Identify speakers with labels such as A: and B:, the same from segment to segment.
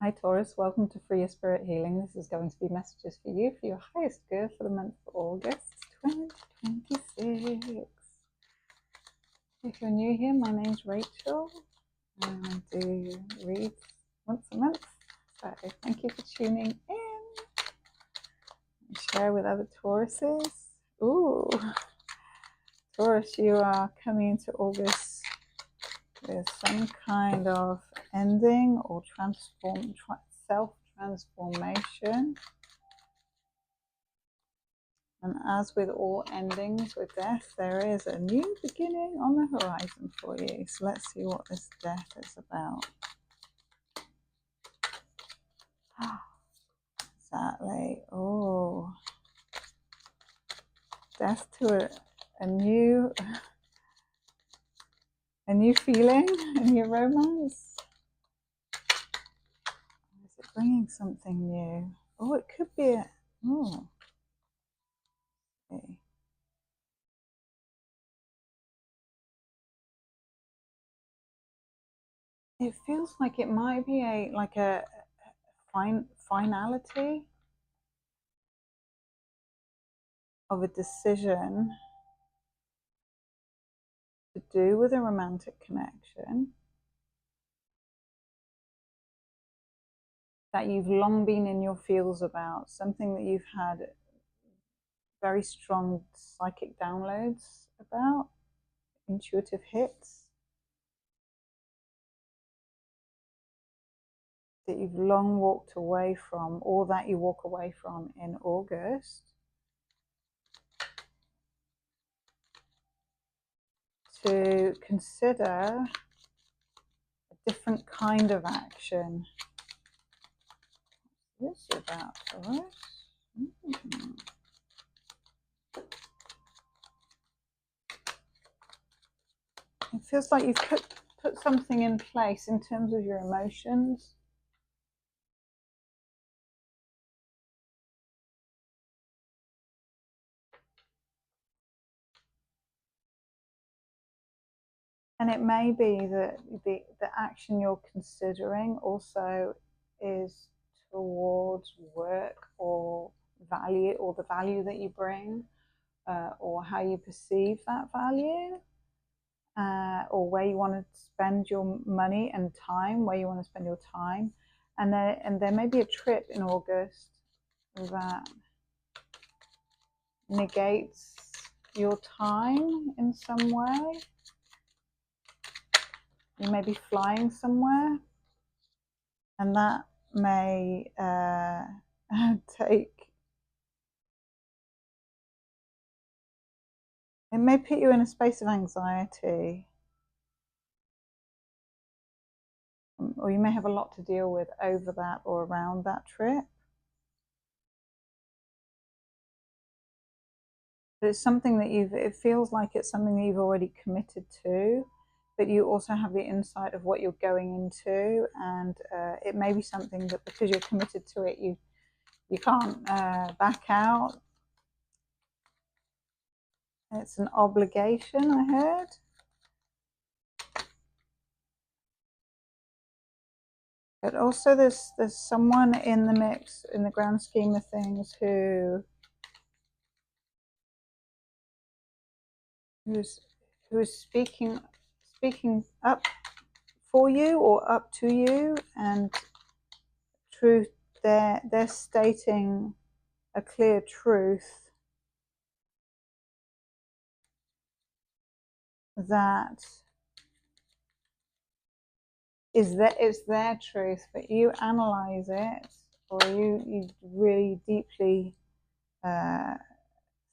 A: Hi Taurus, welcome to Free Your Spirit Healing. This is going to be messages for you for your highest good for the month of August 2026. If you're new here, my name's Rachel and I do reads once a month. So thank you for tuning in. Share with other Tauruses. Ooh, Taurus, you are coming into August with some kind of ending or self-transformation. And as with all endings with death, there is a new beginning on the horizon for you. So let's see what this death is about. Exactly. Oh, death to a new feeling, a new romance. Is it bringing something new? Oh, it could be a. Oh. Okay. It feels like it might be a finality of a decision to do with a romantic connection that you've long been in your feels about, something that you've had very strong psychic downloads about, intuitive hits, that you've long walked away from, or that you walk away from in August, to consider a different kind of action. What's this about, Taurus? It feels like you've put something in place in terms of your emotions. And it may be that the action you're considering also is towards work or value, or the value that you bring, or how you perceive that value, or where you want to spend your money and time, where you want to spend your time. And there may be a trip in August that negates your time in some way. You may be flying somewhere, and that may it may put you in a space of anxiety, or you may have a lot to deal with over that or around that trip. But it's something that it feels like it's something that you've already committed to, but you also have the insight of what you're going into, and it may be something that because you're committed to it, you can't back out. It's an obligation, I heard. But also there's someone in the mix in the grand scheme of things who is speaking up for you or up to you, and truth, they're stating a clear truth that is their truth, but you analyze it, or you really deeply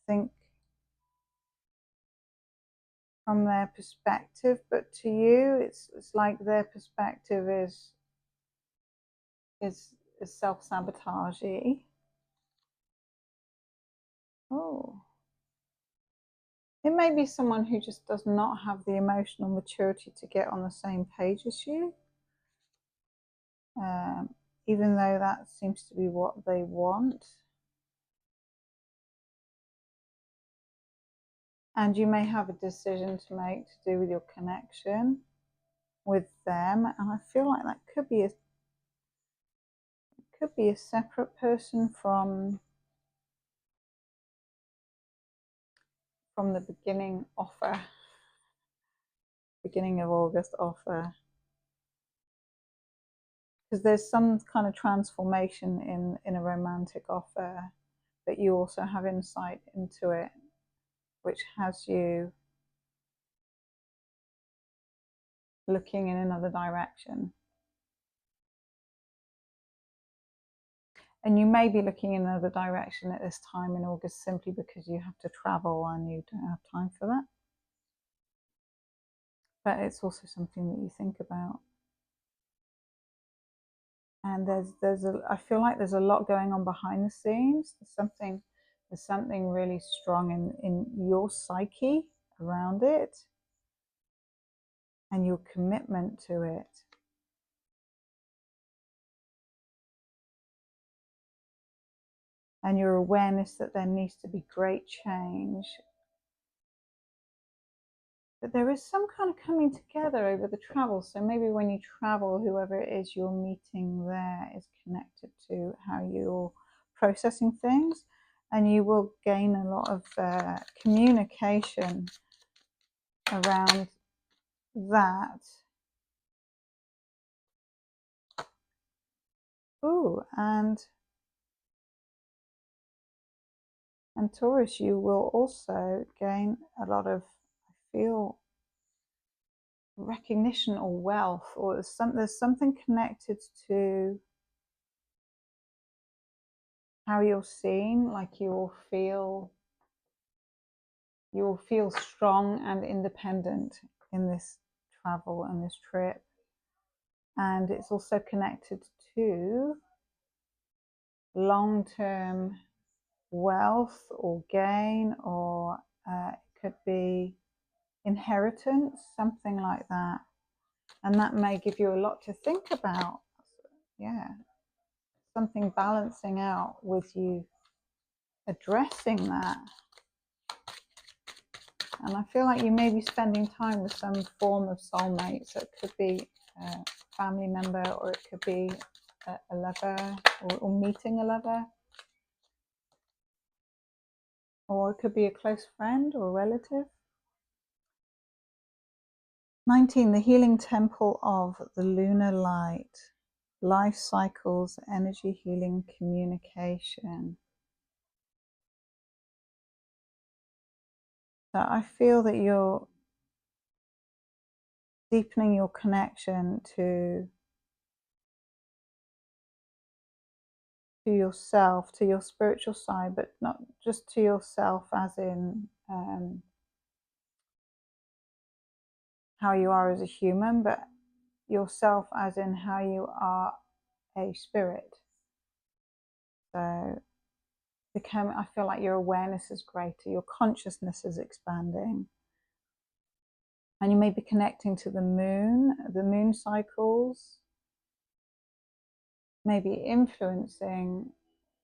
A: think from their perspective, but to you it's like their perspective is self-sabotagey. Oh, it may be someone who just does not have the emotional maturity to get on the same page as you, even though that seems to be what they want. And you may have a decision to make to do with your connection with them, and I feel like that could be could be a separate person from the beginning offer, beginning of August offer, because there's some kind of transformation in a romantic offer, but you also have insight into it, which has you looking in another direction. And you may be looking in another direction at this time in August simply because you have to travel and you don't have time for that. But it's also something that you think about. And I feel like there's a lot going on behind the scenes. There's something really strong in your psyche around it and your commitment to it. And your awareness that there needs to be great change. But there is some kind of coming together over the travel. So maybe when you travel, whoever it is you're meeting there is connected to how you're processing things. And you will gain a lot of communication around that. Ooh, and Taurus, you will also gain a lot of, I feel, recognition or wealth, or there's something connected to how you're seen. Like you will feel strong and independent in this travel and this trip. And it's also connected to long-term wealth or gain, or it could be inheritance, something like that. And that may give you a lot to think about. Yeah, something balancing out with you addressing that. And I feel like you may be spending time with some form of soulmate. So it could be a family member, or it could be a lover, or meeting a lover. Or it could be a close friend or a relative. 19, the healing temple of the lunar light. Life cycles, energy healing, communication. So I feel that you're deepening your connection to yourself, to your spiritual side, but not just to yourself as in how you are as a human, but yourself as in how you are a spirit. So I feel like your awareness is greater, your consciousness is expanding. And you may be connecting to the moon cycles, maybe influencing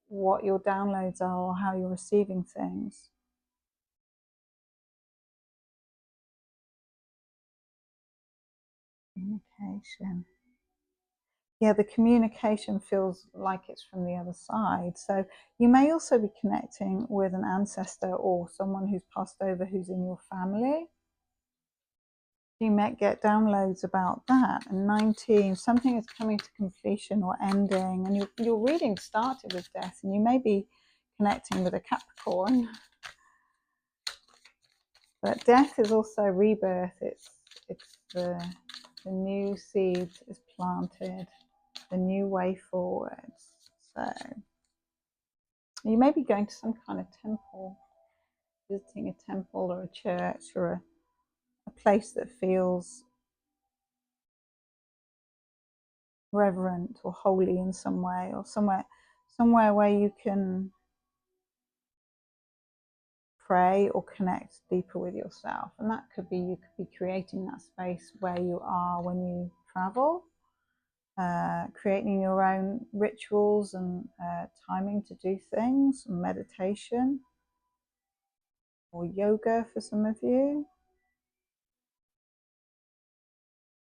A: what your downloads are or how you're receiving things. Communication. Yeah, the communication feels like it's from the other side. So you may also be connecting with an ancestor or someone who's passed over who's in your family. You might get downloads about that. And 19, something is coming to completion or ending, and your reading started with death, and you may be connecting with a Capricorn. But death is also rebirth. It's the new seed is planted, the new way forwards. So you may be going to some kind of temple, visiting a temple or a church, or a place that feels reverent or holy in some way, or somewhere where you can pray or connect deeper with yourself. And that could be, you could be creating that space where you are when you travel, creating your own rituals and timing to do things, meditation or yoga for some of you.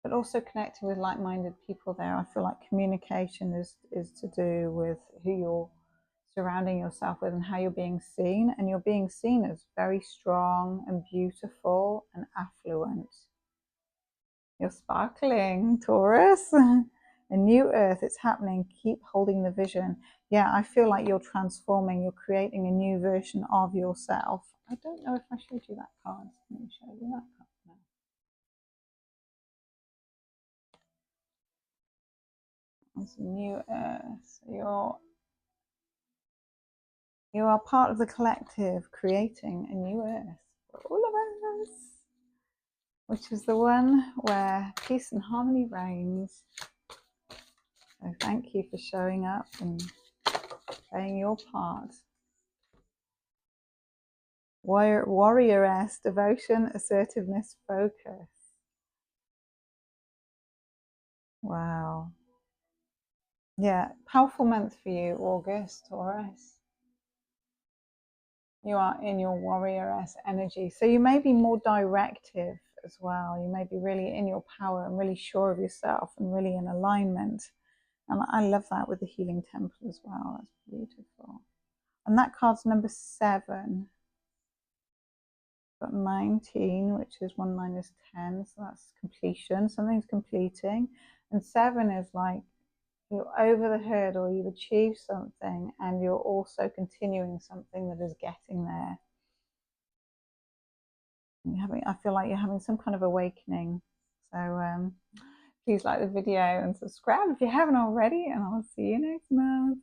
A: but also connecting with like-minded people there. I feel like communication is to do with who you're surrounding yourself with and how you're being seen. And you're being seen as very strong and beautiful and affluent. You're sparkling, Taurus. A new earth, it's happening. Keep holding the vision. Yeah, I feel like you're transforming. You're creating a new version of yourself. I don't know if I showed you that card. Let me show you that card now. It's a new earth. So you are part of the collective creating a new earth for all of us, which is the one where peace and harmony reigns. So thank you for showing up and playing your part. Warrioress, devotion, assertiveness, focus. Wow. Yeah, powerful month for you, August, Taurus. You are in your warrioress energy. So you may be more directive as well. You may be really in your power and really sure of yourself and really in alignment. And I love that with the healing temple as well. That's beautiful. And that card's number 7. Got 19, which is 1 minus 10. So that's completion. Something's completing. And 7 is like you're over the hurdle, you've achieved something, and you're also continuing something that is getting there. I feel like you're having some kind of awakening. So please like the video and subscribe if you haven't already, and I'll see you next month.